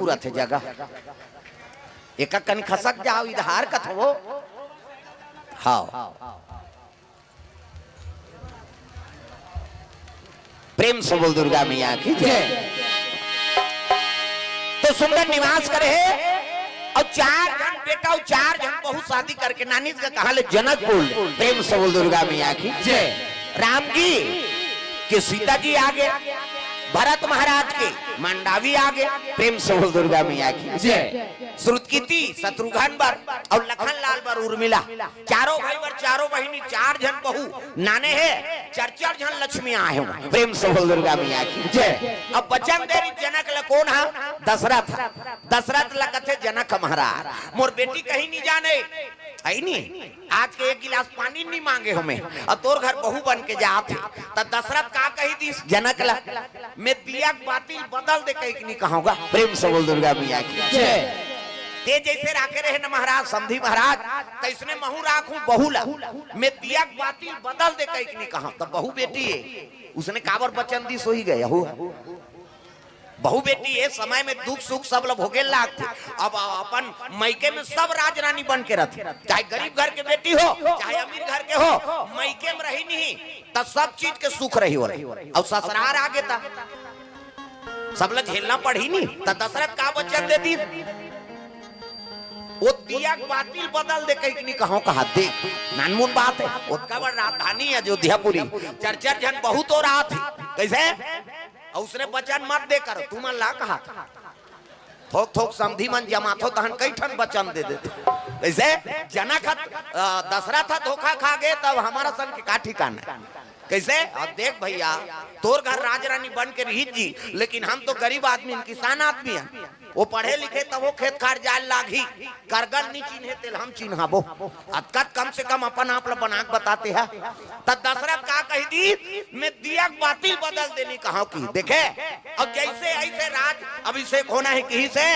पूरा थे जगह एक कन खसक जाओ इधर कथ वो हाँ प्रेम से बोल दुर्गा मैया की जय। तो सुंदर निवास करे और 4 जन बेटा और 4 जन बहू शादी करके नानी का कहा ले जनकपुर। प्रेम से बोल दुर्गा मैया की जय। राम जी के सीता जी आगे, भरत महाराज के मंडावी आगे। प्रेम से बोल दुर्गा मैया की जय। श्रुतकीर्ति शत्रुघ्न बर और लखन लाल बर उर्मिला, चारों भाई बर चारों बहिनी 4 जन बहू नाने है, 4 जन लक्ष्मी आए हो। प्रेम से बोल दुर्गा मैया की जय। अब बचन देरी जनक लकोन हा दशरथ, दशरथ लकथे जनक महाराज मोर बेटी कहीं नहीं जाने आई नहीं, आज के 1 गिलास पानी नहीं मांगे हमें और तोर घर बहू बन के जाते। तब दशरथ का कही दी जनक ला मैं दिया बातिल बदल दे कहीं नहीं कहूँगा। प्रेम से बोल दुर्गा मैया की जय। ते जैसे राखे रहे न महाराज समधी महाराज तैसने महू राखूं बहुला मैं दिया बातिल बदल दे कहीं नहीं कहा। तब बहू बेटी है उसने काबर बचन दी सो ही गया हो। बहू बेटी है समय में दुख सुख सब लोग भोगे लागते। अब अपन मैके में सब राजरानी बन के रहते, चाहे गरीब घर के बेटी हो चाहे अमीर घर के हो, मैके में रही नहीं तब सब चीज के सुख रही हो। और ससुराल आगे था सब लोग झेलना पड़ी नहीं। तब दशरथ का वचन दे दी वो दिया बातिल बदल दे कहीं नहीं कहा देख नानमुन बात है। उसका बड़ राजधानी है अयोध्यापुरी, 4 जन बहुत हो रहा थी कैसे और उसने वचन मत दे कर तू मन ला कहा थोक थोक समधी मन जमा थो तहन कई ठन वचन दे देते कैसे जनक दशरथ धोखा खा गए तब हमारा संग के का ठिकाना कैसे। अब देख भैया तोर घर राजरानी बन के रही जी, लेकिन हम तो गरीब आदमी किसान आदमी हैं। वो पढ़े लिखे तब वो खेत खार जाल लागी करगल नहीं चिन्हे तेल हम चिन्हाबो अतकत कम से कम अपन आप लोग बना बताते हैं। तब दशरथ का कही दी मैं दिया बातिल बदल देने कहा की देखे। अब जैसे ऐसे राज अभिषेक होना है कहीं से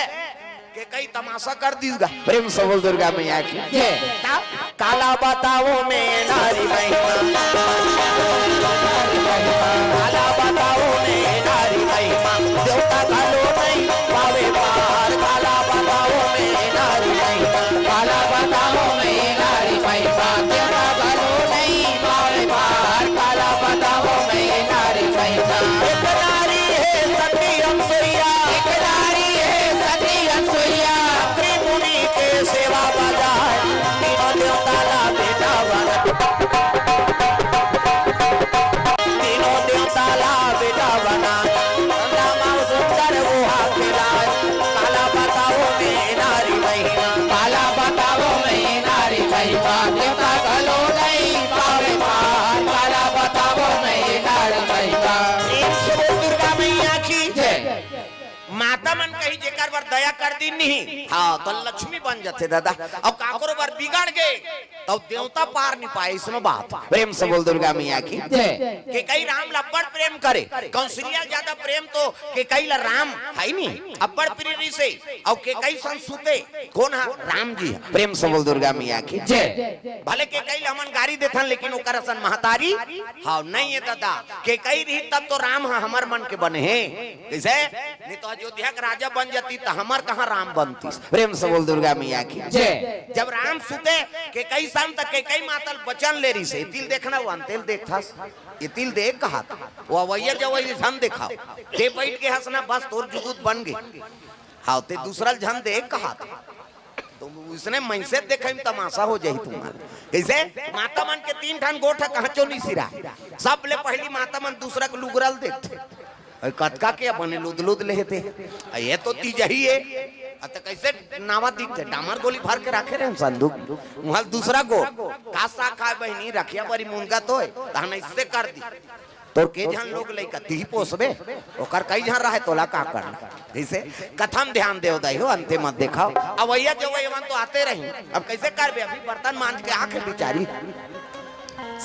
के कई तमाशा कर दीगा। प्रेम से बोल दुर्गा मैया की जय। काला बताओ में नारी महिमा, काला बताओ में नारी महिमा देवता कालो नहीं पावे पार। काला बताओ में नारी महिमा, काला बताओ में नारी महिमा देवता कालो नहीं पावे पार। काला बताओ में नारी महिमा एक नारी है सती अनसुईया, एक नारी है सती अनसुईया त्रिमुनि के सेवा बजाए तीनों देवता ला बेटा बना, तीनों देवता ला बेटा बना रामा सुंदर वो हाथीराज। काला बताओ में नारी महिमा, काला बताओ में नारी महिमा देवता कलो नहीं पावे पार। काला बताओ में नारी महिमा। दुर्गा मैया की जय। माता मन कही जेकर बर दया कर दी नहीं हाँ तो लक्ष्मी बन जाते दादा। अब काकोर बर बिगड़ गए तो देवता पार नहीं पाए इसमें बात। प्रेम से बोल दुर्गा मैया की जय। के कई राम लब्बड़ प्रेम करे कौशल्या ज्यादा प्रेम तो के कई ला राम है नहीं अब्बड़ प्रीति से और के कई संसुते कौन है राम जी। प्रेम से बोल दुर्गा मैया की जय। भले के कई हमन गाड़ी देथन लेकिन ओकर असन महतारी हाँ नहीं है दादा। के कई रही तब तो राम हमर मन के बने हैं कैसे नहीं तो अयोध्या का राजा बन जाती तो हमार कहाँ राम बनती। प्रेम से बोल दुर्गा मैया की जय। जब राम सुते के कई शाम तक के कई मातल बचन ले रही से तिल देखना वो अंतिल देखता ये तिल देख कहा वो अवैया जब वही झन देखा ते बैठ के हंसना बस तोर जुगुत बन गई हाँ ते दूसरा झन देख कहा तो उसने मैसे देखे में तमाशा हो जाही तुम्हारे कैसे। माता मन के 3 ठन गोठा कहाँ चो नहीं सिरा सब ले पहली माता मन दूसरा को लुगरल देखते कतका के बने लुद लुद लेते ये तो तीजही है तो कैसे नावा दिखते डामर गोली भर के रखे रहे संदूक वहां दूसरा गो कासा खा बहनी रखिया बड़ी मुनगा तो तहन इससे कर दी तो के जहां लोग लइका ती पोसबे ओकर कई जहां रहे तोला का करना जैसे कथम ध्यान देव दई हो अंते मत दिखाओ। अब भैया जो तो आते रही अब कैसे करबे अभी बर्तन मांज के आंखें बिचारी